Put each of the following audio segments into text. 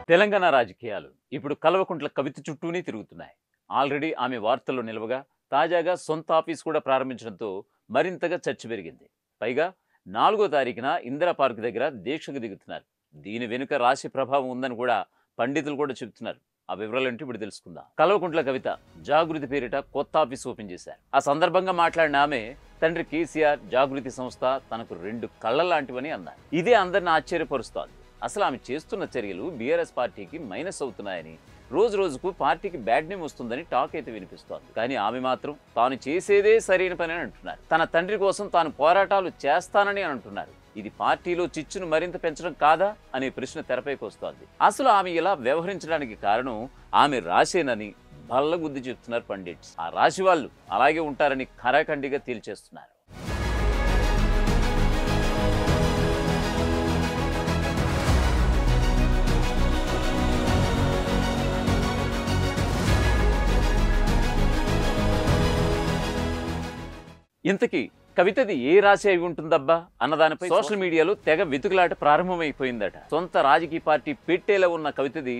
తెలంగాణ రాజకీయాలు ఇప్పుడు కల్వకుంట్ల కవిత చుట్టూనే తిరుగుతున్నాయి. ఆల్రెడీ ఆమె వార్తల్లో నిలవగా తాజాగా సొంత ఆఫీస్ కూడా ప్రారంభించడంతో మరింతగా చర్చ పెరిగింది. పైగా 4వ తారీఖున ఇందిరా పార్క్ దగ్గర దీక్షకు దిగుతున్నారు. దీని వెనుక రాశి ప్రభావం ఉందని కూడా పండితులు కూడా చెబుతున్నారు. ఆ వివరాలంటే ఇప్పుడు తెలుసుకుందాం. కల్వకుంట్ల కవిత జాగృతి పేరిట కొత్త ఆఫీస్ ఓపెన్ చేశారు. ఆ సందర్భంగా మాట్లాడిన ఆమె తండ్రి కేసీఆర్ జాగృతి సంస్థ తనకు 2 కళ్ళ లాంటివని అన్నారు. ఇదే అందరిని ఆశ్చర్యపరుస్తోంది. అసలు ఆమె చేస్తున్న చర్యలు బీఆర్ఎస్ పార్టీకి మైనస్ అవుతున్నాయని, రోజు రోజుకు పార్టీకి బ్యాడ్ నేమ్ వస్తుందని టాక్ అయితే వినిపిస్తోంది. కానీ ఆమె మాత్రం తాను చేసేదే సరైన పని అని అంటున్నారు. తన తండ్రి కోసం తాను పోరాటాలు చేస్తానని అంటున్నారు. ఇది పార్టీలో చిచ్చును మరింత పెంచడం కాదా అనే ప్రశ్న తెరపైకి వస్తోంది. అసలు ఆమె ఇలా వ్యవహరించడానికి కారణం ఆమె రాసేనని బల్లగుద్ది చెప్తున్నారు పండిట్స్. ఆ రాశి వాళ్ళు అలాగే ఉంటారని ఖరాఖండిగా తేల్చేస్తున్నారు. ఇంతకీ కవితది ఏ రాశి అయి ఉంటుందబ్బా అన్నదానిపై సోషల్ మీడియాలో తెగ వెతుకులాట ప్రారంభమైపోయిందట. సొంత రాజకీయ పార్టీ పెట్టేలా ఉన్న కవితది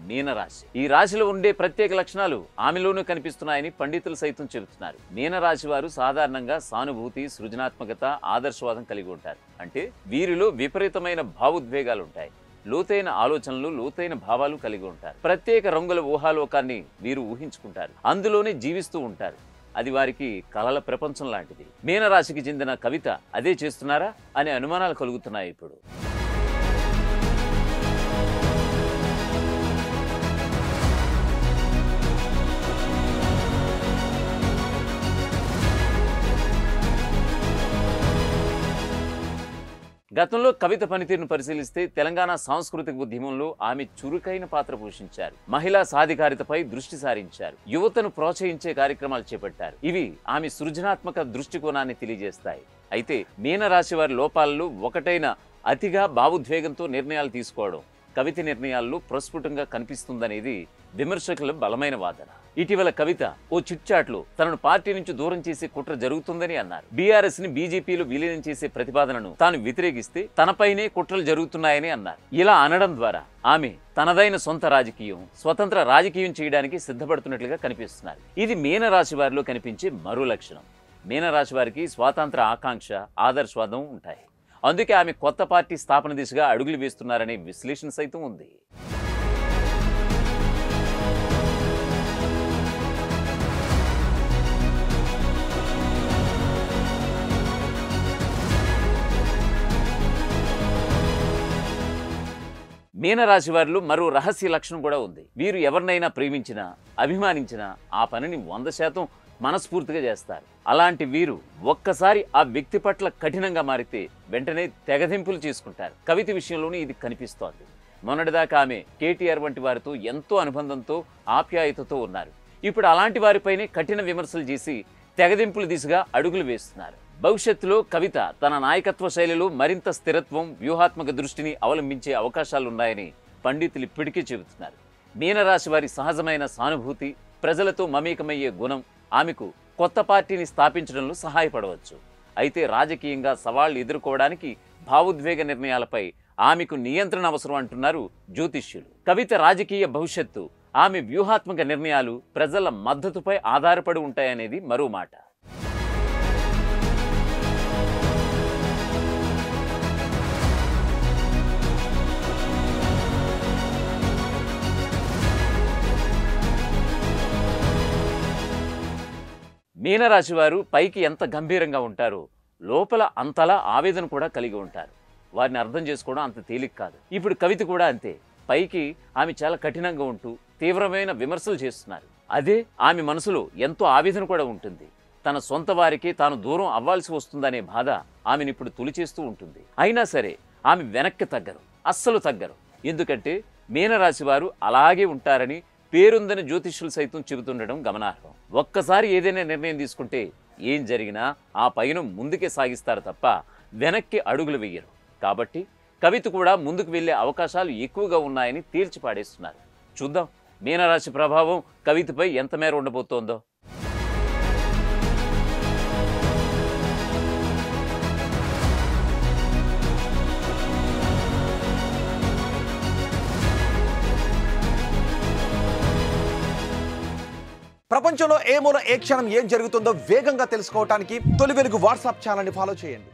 మీనరాశి. ఈ రాశిలో ఉండే ప్రత్యేక లక్షణాలు ఆమెలోనూ కనిపిస్తున్నాయని పండితులు సైతం చెబుతున్నారు. మీనరాశి వారు సాధారణంగా సానుభూతి, సృజనాత్మకత, ఆదర్శవాదం కలిగి ఉంటారు. అంటే వీరిలో విపరీతమైన భావోద్వేగాలు ఉంటాయి. లోతైన ఆలోచనలు, లోతైన భావాలు కలిగి ఉంటారు. ప్రత్యేక రంగుల ఊహాలోకాన్ని వీరు ఊహించుకుంటారు. అందులోనే జీవిస్తూ ఉంటారు. అది వారికి కలల ప్రపంచం లాంటిది. మీనరాశికి చెందిన కవిత అదే చేస్తున్నారా అనే అనుమానాలు కలుగుతున్నాయి ఇప్పుడు. గతంలో కవిత పనితీరును పరిశీలిస్తే తెలంగాణ సాంస్కృతిక ఉద్యమంలో ఆమె చురుకైన పాత్ర పోషించారు. మహిళా సాధికారితపై దృష్టి సారించారు. యువతను ప్రోత్సహించే కార్యక్రమాలు చేపట్టారు. ఇవి ఆమె సృజనాత్మక దృష్టికోణాన్ని తెలియజేస్తాయి. అయితే మీనరాశి వారి లోపాలలో ఒకటైన అతిగా భావోద్వేగంతో నిర్ణయాలు తీసుకోవడం కవిత నిర్ణయాల్లో ప్రస్ఫుటంగా కనిపిస్తుందనేది విమర్శకుల బలమైన వాదన. ఇటీవల కవిత ఓ చిట్చాట్లో తనను పార్టీ నుంచి దూరం చేసే కుట్ర జరుగుతుందని అన్నారు. బీఆర్ఎస్ ని బీజేపీలో విలీనం చేసే ప్రతిపాదనను తాను వ్యతిరేకిస్తే తనపైనే కుట్రలు జరుగుతున్నాయని అన్నారు. ఇలా అనడం ద్వారా ఆమె తనదైన సొంత రాజకీయం, స్వతంత్ర రాజకీయం చేయడానికి సిద్ధపడుతున్నట్లుగా కనిపిస్తున్నారు. ఇది మీనరాశి వారిలో కనిపించే మరో లక్షణం. మీనరాశి వారికి స్వాతంత్ర ఆకాంక్ష, ఆదర్శవాదం ఉంటాయి. అందుకే ఆమె కొత్త పార్టీ స్థాపన దిశగా అడుగులు వేస్తున్నారనే విశ్లేషణ సైతం ఉంది. మీనరాశి వారిలో మరో రహస్య లక్షణం కూడా ఉంది. వీరు ఎవరినైనా ప్రేమించినా, అభిమానించినా ఆ పనిని 100% మనస్ఫూర్తిగా చేస్తారు. అలాంటి వీరు ఒక్కసారి ఆ వ్యక్తి పట్ల కఠినంగా మారితే వెంటనే తెగదింపులు చేసుకుంటారు. కవిత విషయంలోనే ఇది కనిపిస్తోంది. మొన్నటిదాకా ఆమె కేటీఆర్ వంటి వారితో ఎంతో అనుబంధంతో, ఆప్యాయతతో ఉన్నారు. ఇప్పుడు అలాంటి వారిపైనే కఠిన విమర్శలు చేసి తెగదింపుల దిశగా అడుగులు వేస్తున్నారు. భవిష్యత్తులో కవిత తన నాయకత్వ శైలిలో మరింత స్థిరత్వం, వ్యూహాత్మక దృష్టిని అవలంబించే అవకాశాలున్నాయని పండితులు ఇప్పటికీ చెబుతున్నారు. మీనరాశి వారి సహజమైన సానుభూతి, ప్రజలతో మమేకమయ్యే గుణం ఆమెకు కొత్త పార్టీని స్థాపించడంలో సహాయపడవచ్చు. అయితే రాజకీయంగా సవాళ్లు ఎదుర్కోవడానికి భావోద్వేగ నిర్ణయాలపై ఆమెకు నియంత్రణ అవసరం అంటున్నారు జ్యోతిష్యులు. కవిత రాజకీయ భవిష్యత్తు ఆమె వ్యూహాత్మక నిర్ణయాలు, ప్రజల మద్దతుపై ఆధారపడి ఉంటాయనేది మరో మాట. మీనరాశి వారు పైకి ఎంత గంభీరంగా ఉంటారో లోపల అంతలా ఆవేదన కూడా కలిగి ఉంటారు. వారిని అర్థం చేసుకోవడం అంత తేలిక కాదు. ఇప్పుడు కవిత కూడా అంతే. పైకి ఆమె చాలా కఠినంగా ఉంటూ తీవ్రమైన విమర్శలు చేస్తున్నారు. అదే ఆమె మనసులో ఎంతో ఆవేదన కూడా ఉంటుంది. తన సొంత వారికి తాను దూరం అవ్వాల్సి వస్తుందనే బాధ ఆమెను ఇప్పుడు తొలిచేస్తూ ఉంటుంది. అయినా సరే ఆమె వెనక్కి తగ్గరు, అస్సలు తగ్గరు. ఎందుకంటే మీనరాశి వారు అలాగే ఉంటారని పేరుందని జ్యోతిష్యులు సైతం చెబుతుండడం గమనార్హం. ఒక్కసారి ఏదైనా నిర్ణయం తీసుకుంటే ఏం జరిగినా ఆ పైన ముందుకే సాగిస్తారు తప్ప వెనక్కి అడుగులు వేయరు. కాబట్టి కవిత కూడా ముందుకు వెళ్లే అవకాశాలు ఎక్కువగా ఉన్నాయని తేల్చి పాడేస్తున్నారు. చూద్దాం మీనరాశి ప్రభావం కవితపై ఎంత మేర ఉండబోతోందో. ప్రపంచంలో ఏ మూల ఏ క్షణం ఏం జరుగుతుందో వేగంగా తెలుసుకోవడానికి తొలి వెలుగు వాట్సాప్ ఛానల్ని ఫాలో చేయండి.